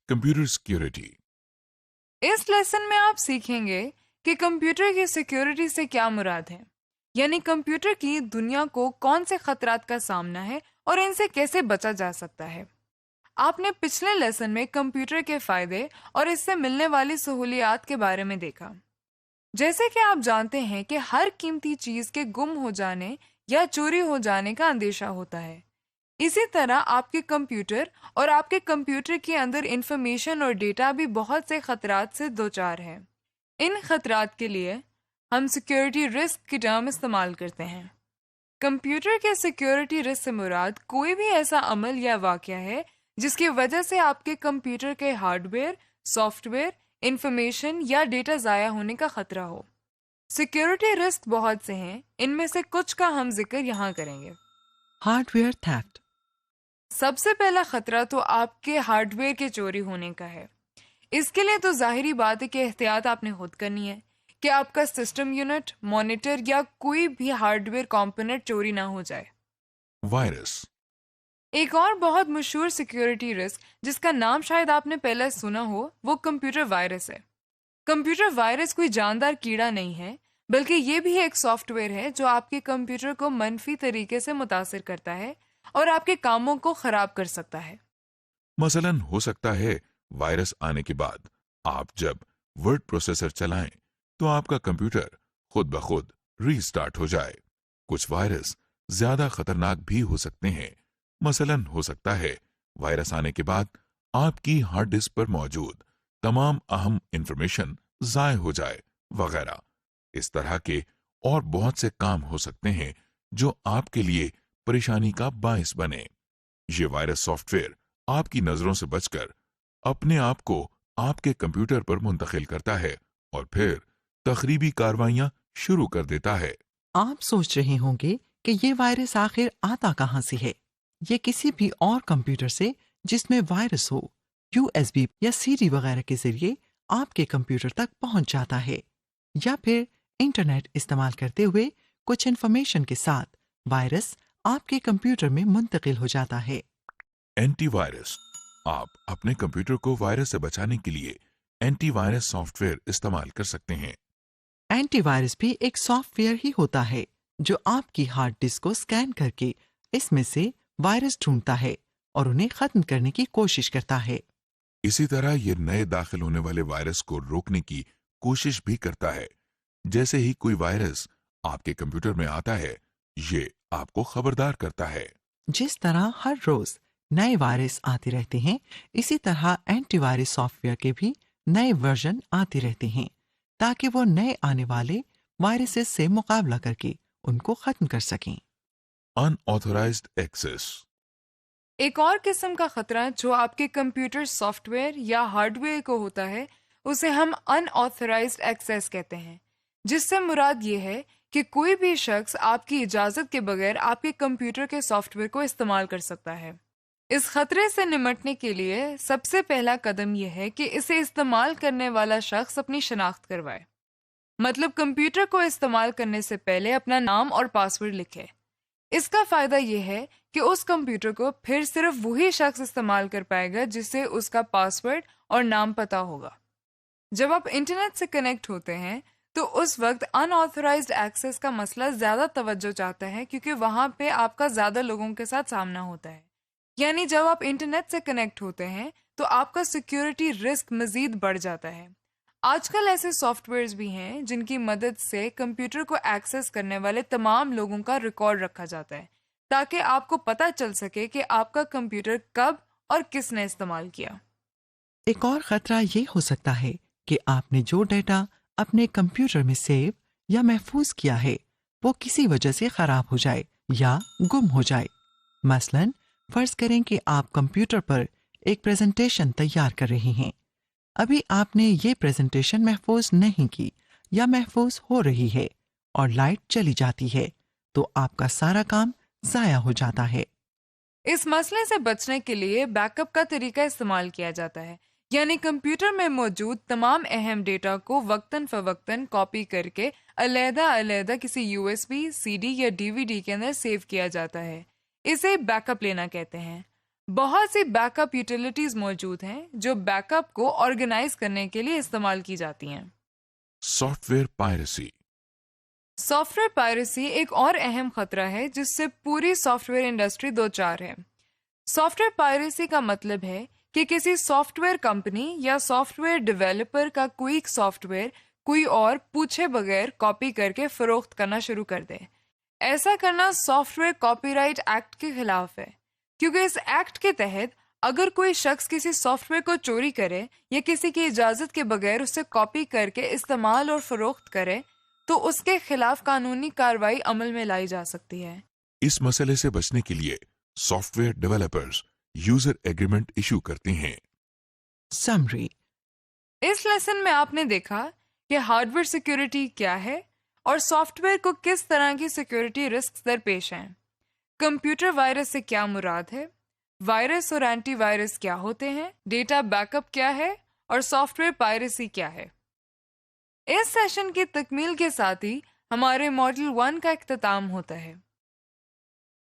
Computer security. इस lesson में आप सीखेंगे कि कंप्यूटर की सिक्योरिटी से क्या मुराद है, यानी कंप्यूटर की दुनिया को कौन से खतरात का सामना है और इनसे कैसे बचा जा सकता है। आपने पिछले लेसन में कंप्यूटर के फायदे और इससे मिलने वाली सहूलियात के बारे में देखा। जैसे कि आप जानते हैं कि हर कीमती चीज के गुम हो जाने या चोरी हो जाने का अंदेशा होता है। इसी तरह आपके कंप्यूटर और आपके कंप्यूटर के अंदर इंफॉर्मेशन और डेटा भी बहुत से खतरात से दोचार है। इन खतरात के लिए हम सिक्योरिटी रिस्क की टर्म इस्तेमाल करते हैं। कंप्यूटर के सिक्योरिटी रिस्क से मुराद कोई भी ऐसा अमल या वाकया है जिसकी वजह से आपके कंप्यूटर के हार्डवेयर, सॉफ्टवेयर, इंफॉर्मेशन या डेटा ज़ाया होने का खतरा हो। सिक्योरिटी रिस्क बहुत से हैं, इनमें से कुछ का हम जिक्र यहाँ करेंगे। Hardware theft. सबसे पहला खतरा तो आपके हार्डवेयर के चोरी होने का है। इसके लिए तो जाहिरी बात है कि एहतियात आपने खुद करनी है कि आपका सिस्टम यूनिट, मॉनिटर या कोई भी हार्डवेयर कंपोनेंट चोरी ना हो जाए। वायरस। एक और बहुत मशहूर सिक्योरिटी रिस्क जिसका नाम शायद आपने पहले सुना हो, वो कंप्यूटर वायरस है। कंप्यूटर वायरस कोई जानदार कीड़ा नहीं है, बल्कि ये भी एक सॉफ्टवेयर है जो आपके कंप्यूटर को मनफी तरीके से मुतासिर करता है और आपके कामों को खराब कर सकता है। मसलन हो सकता है वायरस आने के बाद आप जब वर्ड प्रोसेसर चलाएं तो आपका कंप्यूटर खुद ब खुद रीस्टार्ट हो जाए। कुछ वायरस ज्यादा खतरनाक भी हो सकते हैं। मसलन हो सकता है वायरस आने के बाद आपकी हार्ड डिस्क पर मौजूद तमाम अहम इंफॉर्मेशन जाय हो जाए वगैरह। इस तरह के और बहुत से काम हो सकते हैं जो आपके लिए परेशानी का बायस बने। ये वायरस सॉफ्टवेयर आपकी नजरों से बचकर अपने आप को आपके कंप्यूटर पर मुंतकिल करता है और फिर तखरीबी कार्रवाइयां शुरू कर देता है। आप सोच रहे होंगे कि ये वायरस आखिर आता कहाँ से है। ये किसी भी और कंप्यूटर से जिसमें वायरस हो, USB या CD वगैरह के जरिए आपके कंप्यूटर तक पहुंच जाता है, या फिर इंटरनेट इस्तेमाल करते हुए कुछ इंफॉर्मेशन के साथ वायरस आपके कंप्यूटर में मुंतकिल हो जाता है। एंटीवायरस। आप अपने कंप्यूटर को वायरस से बचाने के लिए एंटीवायरस सॉफ्टवेयर इस्तेमाल कर सकते हैं। एंटीवायरस भी एक सॉफ्टवेयर ही होता है जो आपकी हार्ड डिस्क को स्कैन करके इसमें से वायरस ढूंढता है और उन्हें खत्म करने की कोशिश करता है। इसी तरह ये नए दाखिल होने वाले वायरस को रोकने की कोशिश भी करता है। जैसे ही कोई वायरस आपके कंप्यूटर में आता है, ये आपको खबरदार करता है। जिस तरह हर रोज नए वायरस आते रहते हैं, इसी तरह एंटीवायरस सॉफ्टवेयर के भी नए वर्जन आते रहते हैं ताकि वो नए आने वाले वायरसेस से मुकाबला करके उनको खत्म कर सकें। Unauthorised access. एक और किस्म का खतरा जो आपके कंप्यूटर सॉफ्टवेयर या हार्डवेयर को होता है, उसे हम अनऑथराइज्ड एक्सेस कहते हैं, जिससे मुराद ये है कि कोई भी शख्स आपकी इजाज़त के बगैर आपके कंप्यूटर के सॉफ्टवेयर को इस्तेमाल कर सकता है। इस खतरे से निमटने के लिए सबसे पहला कदम यह है कि इसे इस्तेमाल करने वाला शख्स अपनी शनाख्त करवाए। मतलब कंप्यूटर को इस्तेमाल करने से पहले अपना नाम और पासवर्ड लिखे। इसका फायदा यह है कि उस कंप्यूटर को फिर सिर्फ वही शख्स इस्तेमाल कर पाएगा जिसे उसका पासवर्ड और नाम पता होगा। जब आप इंटरनेट से कनेक्ट होते हैं तो उस वक्त अनऑथराइज्ड एक्सेस का मसला ज्यादा तवज्जो चाहता है, क्योंकि वहां पे आपका ज्यादा लोगों के साथ सामना होता है। यानी जब आप इंटरनेट से कनेक्ट होते हैं तो आपका सिक्योरिटी रिस्क मजीद बढ़ जाता है। आजकल ऐसे सॉफ्टवेयर्स भी हैं जिनकी मदद से कंप्यूटर को एक्सेस करने वाले तमाम लोगों का रिकॉर्ड रखा जाता है, ताकि आपको पता चल सके कि आपका कंप्यूटर कब और किसने इस्तेमाल किया। एक और खतरा ये हो सकता है कि आपने जो डेटा अपने कंप्यूटर में सेव या महफूज किया है वो किसी वजह से खराब हो जाए या गुम हो जाए। मसलन फर्ज करें कि आप कंप्यूटर पर एक प्रेजेंटेशन तैयार कर रहे हैं। अभी आपने ये प्रेजेंटेशन महफूज नहीं की या महफूज हो रही है और लाइट चली जाती है तो आपका सारा काम जाया हो जाता है। इस मसले से बचने के लिए बैकअप का तरीका इस्तेमाल किया जाता है, यानी कंप्यूटर में मौजूद तमाम अहम डेटा को वक्तन फवक्तन कॉपी करके अलग-अलग किसी USB, CD या DVD के अंदर सेव किया जाता है। इसे बैकअप लेना कहते हैं। بہت سی بیک اپ یوٹیلیٹیز موجود ہیں جو بیک اپ کو آرگنائز کرنے کے لیے استعمال کی جاتی ہیں۔ Soft where piracy. Soft where piracy ایک اور اہم خطرہ ہے جس سے پوری سافٹ ویئر انڈسٹری دوچار ہے۔ سافٹ ویئر پائریسی کا مطلب ہے کہ کسی سافٹ ویئر کمپنی یا سافٹ ویئر ڈیولپر کا کوئی سافٹ ویئر کوئی اور پوچھے بغیر کاپی کر کے فروخت کرنا شروع کر دے۔ ایسا کرنا soft where copy right act کے خلاف ہے، کیونکہ اس ایکٹ کے تحت اگر کوئی شخص کسی سافٹ ویئر کو چوری کرے یا کسی کی اجازت کے بغیر اسے کاپی کر کے استعمال اور فروخت کرے تو اس کے خلاف قانونی کارروائی عمل میں لائی جا سکتی ہے۔ اس مسئلے سے بچنے کے لیے soft where developers user agreement issue کرتے ہیں۔ سمری۔ اس لیسن میں آپ نے دیکھا کہ ہارڈ ویئر سیکیورٹی کیا ہے اور سافٹ ویئر کو کس طرح کی سیکیورٹی رسک درپیش ہیں۔ کمپیوٹر وائرس سے کیا مراد ہے، وائرس اور اینٹی وائرس کیا ہوتے ہیں، ڈیٹا بیک اپ کیا ہے اور سافٹ ویئر پائریسی کیا ہے۔ اس سیشن کی تکمیل کے ساتھ ہی ہمارے ماڈل 1 کا اختتام ہوتا ہے۔